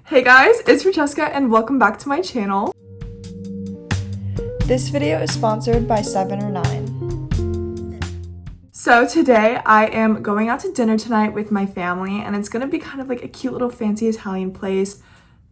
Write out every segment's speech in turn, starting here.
Hey guys, it's Francesca and welcome back to my channel. This video is sponsored by 7 or 9. So today I am going out to dinner tonight with my family and it's gonna be kind of like a cute little fancy Italian place.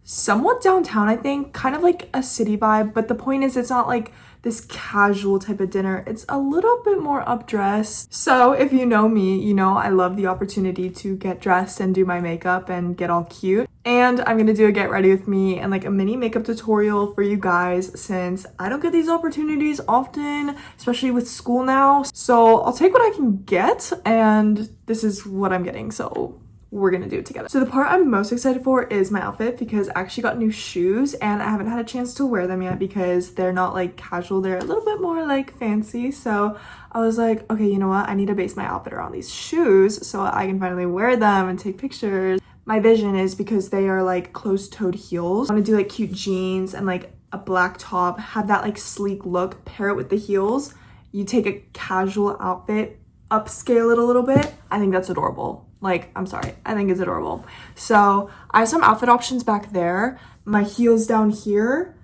Somewhat downtown, I think, kind of like a city vibe, but the point is it's not like this casual type of dinner. It's a little bit more updressed. So if you know me, you know I love the opportunity to get dressed and do my makeup and get all cute. And I'm gonna do a get ready with me and like a mini makeup tutorial for you guys since I don't get these opportunities often, especially with school now. So I'll take what I can get and this is what I'm getting. So we're gonna do it together. So the part I'm most excited for is my outfit because I actually got new shoes and I haven't had a chance to wear them yet because they're not like casual, they're a little bit more like fancy. So I was like, okay, you know what? I need to base my outfit around these shoes so I can finally wear them and take pictures. My vision is because they are like closed-toed heels. I want to do like cute jeans and like a black top, have that like sleek look, pair it with the heels. You take a casual outfit, upscale it a little bit. I think that's adorable. Like, I'm sorry, I think it's adorable. So I have some outfit options back there, my heels down here,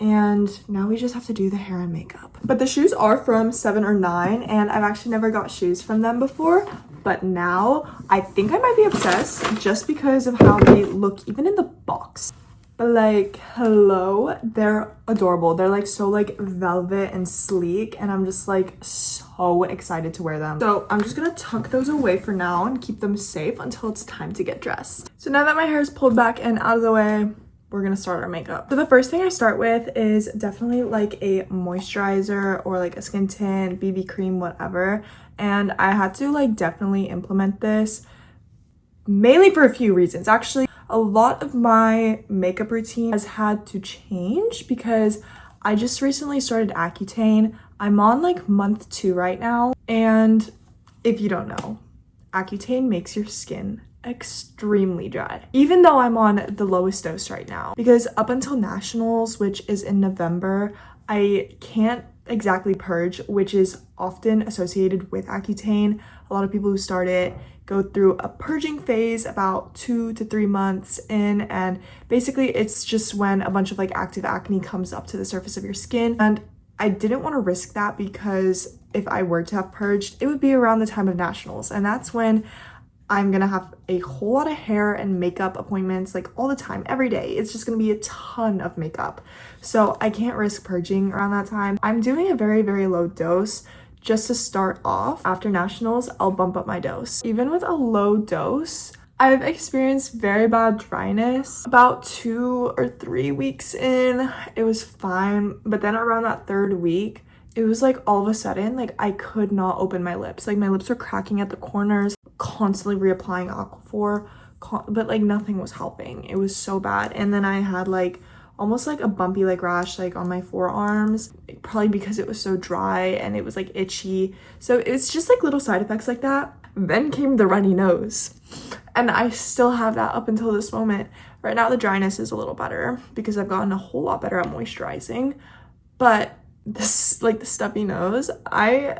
and now we just have to do the hair and makeup. But the shoes are from 7 or 9, and I've actually never got shoes from them before, but now I think I might be obsessed just because of how they look even in the box. But like, hello, they're adorable. They're like so like velvet and sleek and I'm just like so excited to wear them. So I'm just gonna tuck those away for now and keep them safe until it's time to get dressed. So now that my hair is pulled back and out of the way, we're gonna start our makeup. So the first thing I start with is definitely like a moisturizer or like a skin tint, BB cream, whatever. And I had to like definitely implement this mainly for a few reasons. Actually, a lot of my makeup routine has had to change because I just recently started Accutane. I'm on like month 2 right now. And if you don't know, Accutane makes your skin extremely dry. Even though I'm on the lowest dose right now. Because up until nationals, which is in November, I can't exactly purge, which is often associated with Accutane. A lot of people who start it go through a purging phase about 2 to 3 months in, and basically it's just when a bunch of like active acne comes up to the surface of your skin. And I didn't want to risk that because if I were to have purged, it would be around the time of nationals, and that's when I'm gonna have a whole lot of hair and makeup appointments like all the time, every day. It's just gonna be a ton of makeup. So I can't risk purging around that time. I'm doing a very, very low dose just to start off. After nationals, I'll bump up my dose. Even with a low dose, I've experienced very bad dryness. About 2 or 3 weeks in, it was fine. But then around that 3rd week, it was like all of a sudden, like I could not open my lips. Like my lips were cracking at the corners, constantly reapplying Aquaphor, but like nothing was helping. It was so bad. And then I had like almost like a bumpy like rash like on my forearms, probably because it was so dry and it was like itchy. So it's just like little side effects like that. Then came the runny nose, and I still have that up until this moment. Right now the dryness is a little better because I've gotten a whole lot better at moisturizing, but this like the stuffy nose, I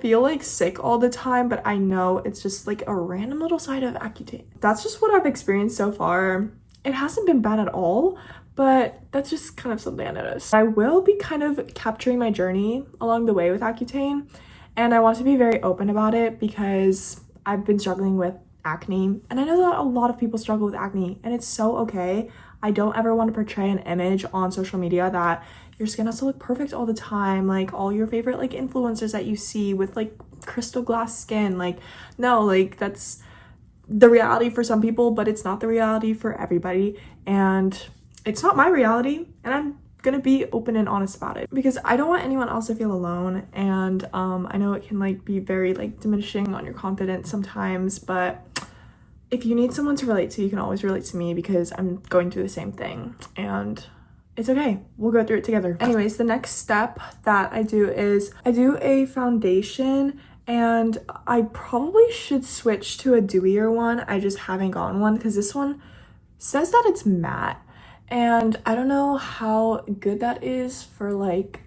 feel like sick all the time, but I know it's just like a random little side of Accutane. That's just what I've experienced so far. It hasn't been bad at all, but that's just kind of something I noticed. I will be kind of capturing my journey along the way with Accutane, and I want to be very open about it because I've been struggling with acne, and I know that a lot of people struggle with acne, and it's so okay. I don't ever want to portray an image on social media that your skin has to look perfect all the time, like all your favorite like influencers that you see with like crystal glass skin. Like, no, like that's the reality for some people, but it's not the reality for everybody, and it's not my reality, and I'm gonna be open and honest about it because I don't want anyone else to feel alone. And I know it can like be very like diminishing on your confidence sometimes, but if you need someone to relate to, you can always relate to me because I'm going through the same thing and it's okay. We'll go through it together. Anyways, the next step that I do is I do a foundation, and I probably should switch to a dewier one. I just haven't gotten one because this one says that it's matte, and I don't know how good that is for like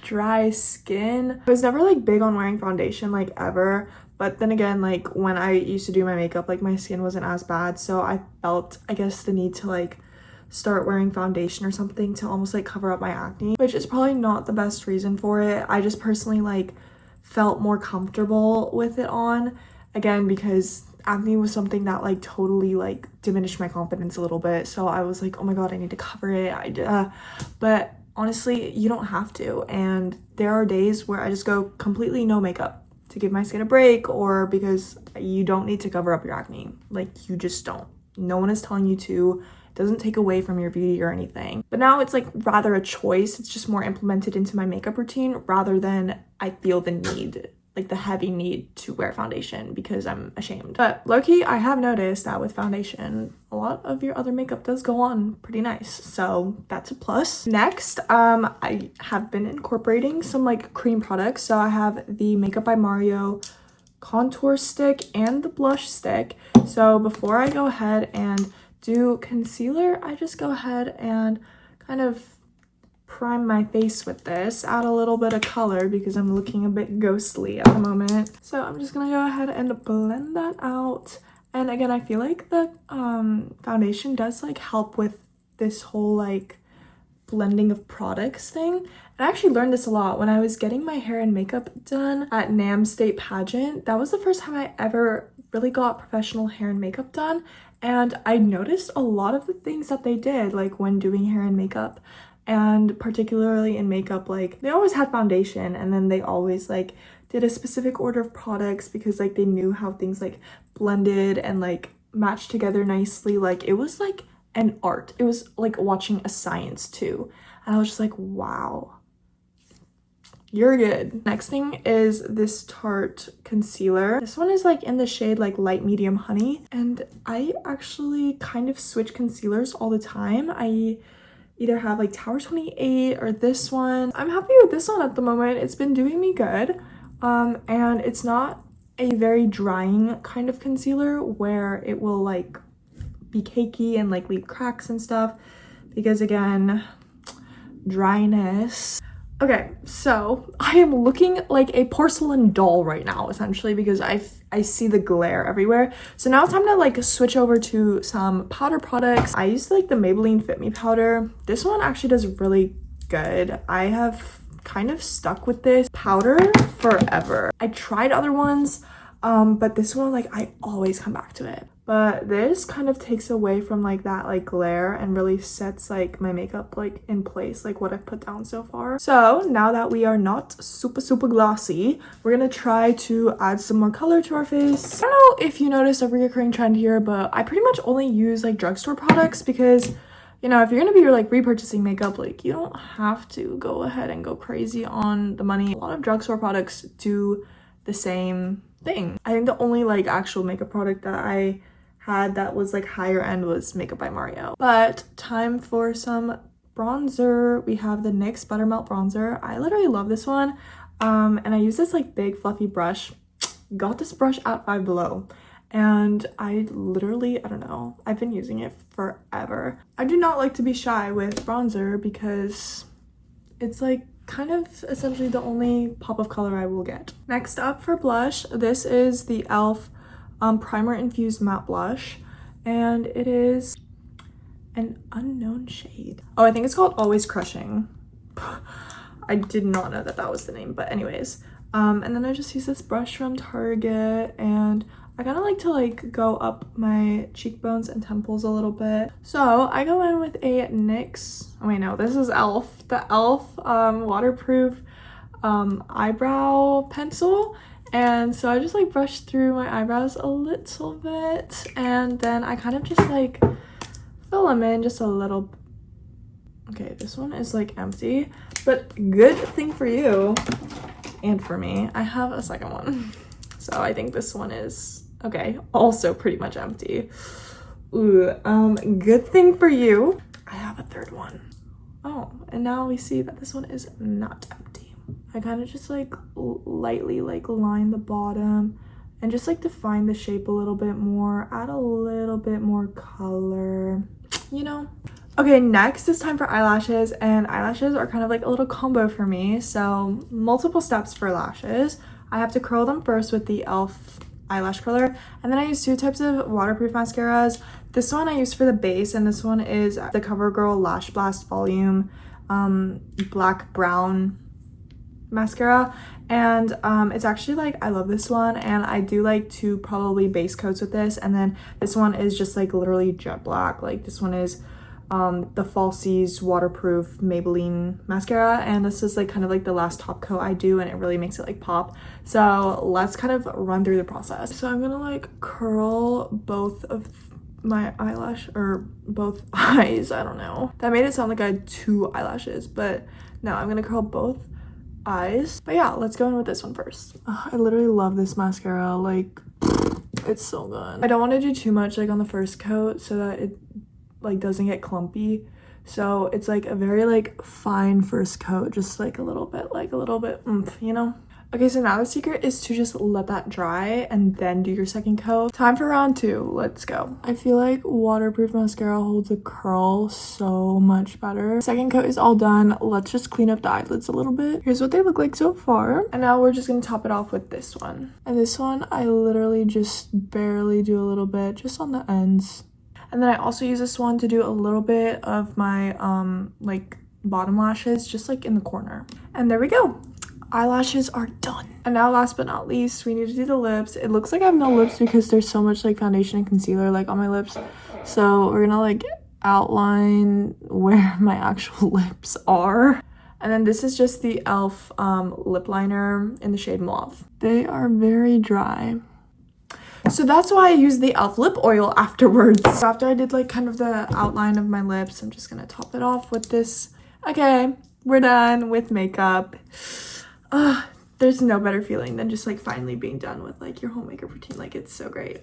dry skin. I was never like big on wearing foundation like ever, But then again, like when I used to do my makeup, like my skin wasn't as bad, so I felt, I guess, the need to like start wearing foundation or something to almost like cover up my acne, which is probably not the best reason for it. I just personally like felt more comfortable with it on, again, because acne was something that like totally like diminished my confidence a little bit. So I was like, oh my god, I need to cover it. But honestly, you don't have to. And there are days where I just go completely no makeup to give my skin a break, or because you don't need to cover up your acne. Like, you just don't. No one is telling you to. It doesn't take away from your beauty or anything. But now it's like rather a choice. It's just more implemented into my makeup routine rather than I feel the need, like the heavy need to wear foundation because I'm ashamed. But low-key, I have noticed that with foundation, a lot of your other makeup does go on pretty nice. So that's a plus. Next, I have been incorporating some like cream products. So I have the Makeup by Mario contour stick and the blush stick. So before I go ahead and do concealer, I just go ahead and kind of prime my face with this, add a little bit of color because I'm looking a bit ghostly at the moment. So I'm just gonna go ahead and blend that out. And again, I feel like the foundation does like help with this whole like blending of products thing. And I actually learned this a lot when I was getting my hair and makeup done at NAM State Pageant. That was the first time I ever really got professional hair and makeup done. And I noticed a lot of the things that they did like when doing hair and makeup. And particularly in makeup, like they always had foundation, and then they always like did a specific order of products because like they knew how things like blended and like matched together nicely. Like it was like an art. It was like watching a science too. And I was just like, wow, you're good. Next thing is this Tarte concealer. This one is like in the shade like light medium honey, and I actually kind of switch concealers all the time. I either have like Tower 28 or this one. I'm happy with this one at the moment. It's been doing me good. And it's not a very drying kind of concealer where it will like be cakey and like leave cracks and stuff, because again, dryness. Okay, so I am looking like a porcelain doll right now, essentially, because I see the glare everywhere. So now it's time to like switch over to some powder products. I used like the Maybelline Fit Me powder. This one actually does really good. I have kind of stuck with this powder forever. I tried other ones, but this one, like, I always come back to it. But this kind of takes away from like that like glare and really sets like my makeup like in place, like what I've put down so far. So now that we are not super glossy, we're gonna try to add some more color to our face. I don't know if you noticed a recurring trend here, but I pretty much only use like drugstore products because, you know, if you're gonna be like repurchasing makeup, like you don't have to go ahead and go crazy on the money. A lot of drugstore products do the same thing. I think the only like actual makeup product that I had that was like higher end was Makeup by Mario. But time for some bronzer. We have the NYX Buttermelt bronzer. I literally love this one. And I use this like big fluffy brush. Got this brush at Five Below, and I literally, I don't know, I've been using it forever. I do not like to be shy with bronzer because it's like kind of essentially the only pop of color I will get. Next up for blush, this is the e.l.f. Primer Infused Matte Blush, and it is an unknown shade. Oh, I think it's called Always Crushing. I did not know that that was the name, but anyways. And then I just use this brush from Target, and I kind of like to like go up my cheekbones and temples a little bit. So I go in with a NYX, oh wait, no, this is e.l.f. The e.l.f. waterproof eyebrow pencil. And so I just like brush through my eyebrows a little bit, and then I kind of just like fill them in just a little. Okay, this one is like empty, but good thing for you and for me, I have a second one. So I think this one is okay, also pretty much empty. Ooh, good thing for you, I have a third one. Oh, and now we see that this one is not empty. I kind of just like lightly like line the bottom and just like define the shape a little bit more, add a little bit more color, you know. Okay, next is time for eyelashes, and eyelashes are kind of like a little combo for me. So multiple steps for lashes. I have to curl them first with the e.l.f. eyelash curler, and then I use 2 types of waterproof mascaras. This one I use for the base, and this one is the CoverGirl Lash Blast Volume Black Brown mascara. And it's actually like, I love this one, and I do like to probably base coats with this. And then this one is just like literally jet black. Like this one is the Falsies waterproof Maybelline mascara, and this is like kind of like the last top coat I do, and it really makes it like pop. So let's kind of run through the process. So I'm gonna like curl both of my eyelash, or both eyes, I don't know, that made it sound like I had 2 eyelashes, but no, I'm gonna curl both eyes. But yeah, let's go in with this one first. I literally love this mascara, like it's so good. I don't want to do too much like on the first coat so that it like doesn't get clumpy, so it's like a very like fine first coat, just like a little bit oomph, you know. Okay, so now the secret is to just let that dry and then do your second coat. Time for round 2. Let's go. I feel like waterproof mascara holds a curl so much better. Second coat is all done. Let's just clean up the eyelids a little bit. Here's what they look like so far. And now we're just gonna top it off with this one. And this one, I literally just barely do a little bit, just on the ends. And then I also use this one to do a little bit of my like bottom lashes, just like in the corner. And there we go. Eyelashes are done. And now last but not least, we need to do the lips. It looks like I have no lips because there's so much like foundation and concealer like on my lips. So we're gonna like outline where my actual lips are. And then this is just the e.l.f. lip liner in the shade Mauve. They are very dry. So that's why I use the e.l.f. lip oil afterwards. So after I did like kind of the outline of my lips, I'm just gonna top it off with this. Okay, we're done with makeup. There's no better feeling than just like finally being done with like your whole makeup routine. Like it's so great.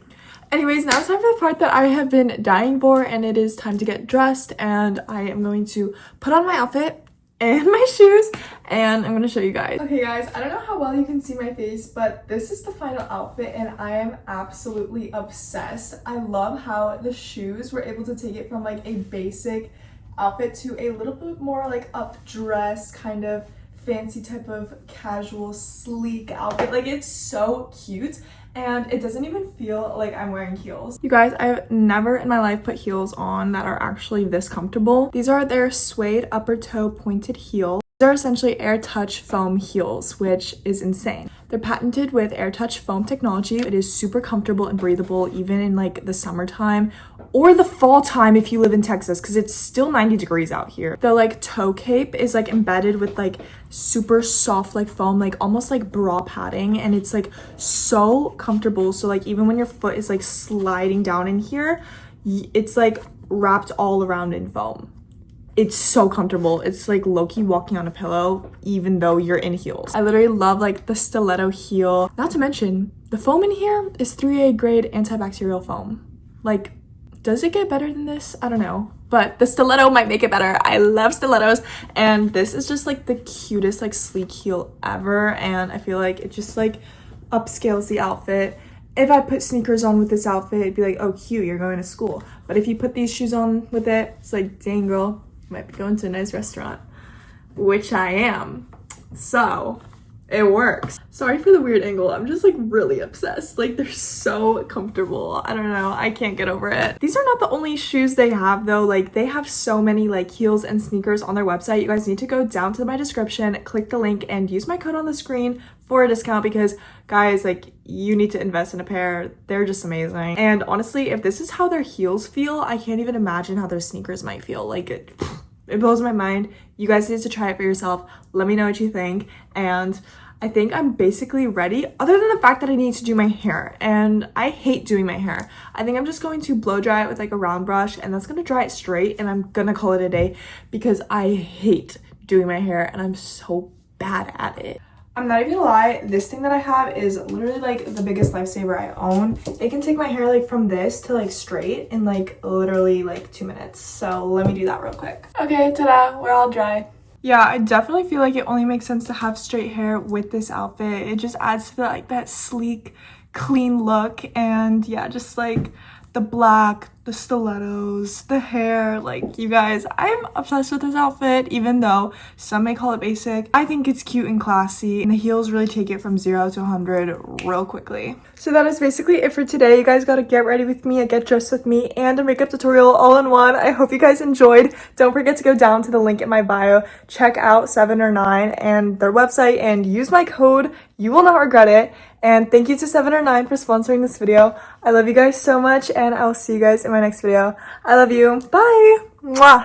Anyways, now it's time for the part that I have been dying for, and it is time to get dressed. And I am going to put on my outfit and my shoes, and I'm going to show you guys. Okay guys, I don't know how well you can see my face, but this is the final outfit and I am absolutely obsessed. I love how the shoes were able to take it from like a basic outfit to a little bit more like up dress, kind of fancy type of casual sleek outfit. Like it's so cute, and it doesn't even feel like I'm wearing heels. You guys, I've never in my life put heels on that are actually this comfortable. These are their suede upper toe pointed heel. These are essentially air touch foam heels, which is insane. They're patented with air touch foam technology. It is super comfortable and breathable even in like the summertime or the fall time if you live in Texas, because it's still 90 degrees out here. The like toe cape is like embedded with like super soft like foam, like almost like bra padding, and it's like so comfortable. So like even when your foot is like sliding down in here, it's like wrapped all around in foam. It's so comfortable. It's like low-key walking on a pillow even though you're in heels. I literally love like the stiletto heel. Not to mention the foam in here is 3A grade antibacterial foam. Like, does it get better than this? I don't know, but the stiletto might make it better. I love stilettos, and this is just like the cutest like sleek heel ever, and I feel like it just like upscales the outfit. If I put sneakers on with this outfit, it'd be like, oh cute, you're going to school. But if you put these shoes on with it, it's like, dang girl, you might be going to a nice restaurant, which I am. So it works. Sorry for the weird angle. I'm just like really obsessed. Like they're so comfortable. I don't know. I can't get over it. These are not the only shoes they have though. Like they have so many like heels and sneakers on their website. You guys need to go down to my description, click the link, and use my code on the screen for a discount, because guys, like you need to invest in a pair. They're just amazing. And honestly, if this is how their heels feel, I can't even imagine how their sneakers might feel. Like it blows my mind. You guys need to try it for yourself. Let me know what you think. And I think I'm basically ready, other than the fact that I need to do my hair, and I hate doing my hair. I think I'm just going to blow dry it with like a round brush, and that's gonna dry it straight, and I'm gonna call it a day because I hate doing my hair and I'm so bad at it. I'm not even gonna lie, this thing that I have is literally like the biggest lifesaver I own. It can take my hair like from this to like straight in like literally like 2 minutes. So let me do that real quick. Okay, ta-da, we're all dry. Yeah, I definitely feel like it only makes sense to have straight hair with this outfit. It just adds to the, like that sleek, clean look, and yeah, just like the black, the stilettos, the hair. Like, you guys, I'm obsessed with this outfit, even though some may call it basic. I think it's cute and classy, and the heels really take it from 0 to 100 real quickly. So that is basically it for today. You guys got a get ready with me, a get dressed with me, and a makeup tutorial all in one. I hope you guys enjoyed. Don't forget to go down to the link in my bio, check out 7 or 9 and their website, and use my code. You will not regret it. And thank you to 7 or 9 for sponsoring this video. I love you guys so much, and I will see you guys in my next video. I love you. Bye. Mwah.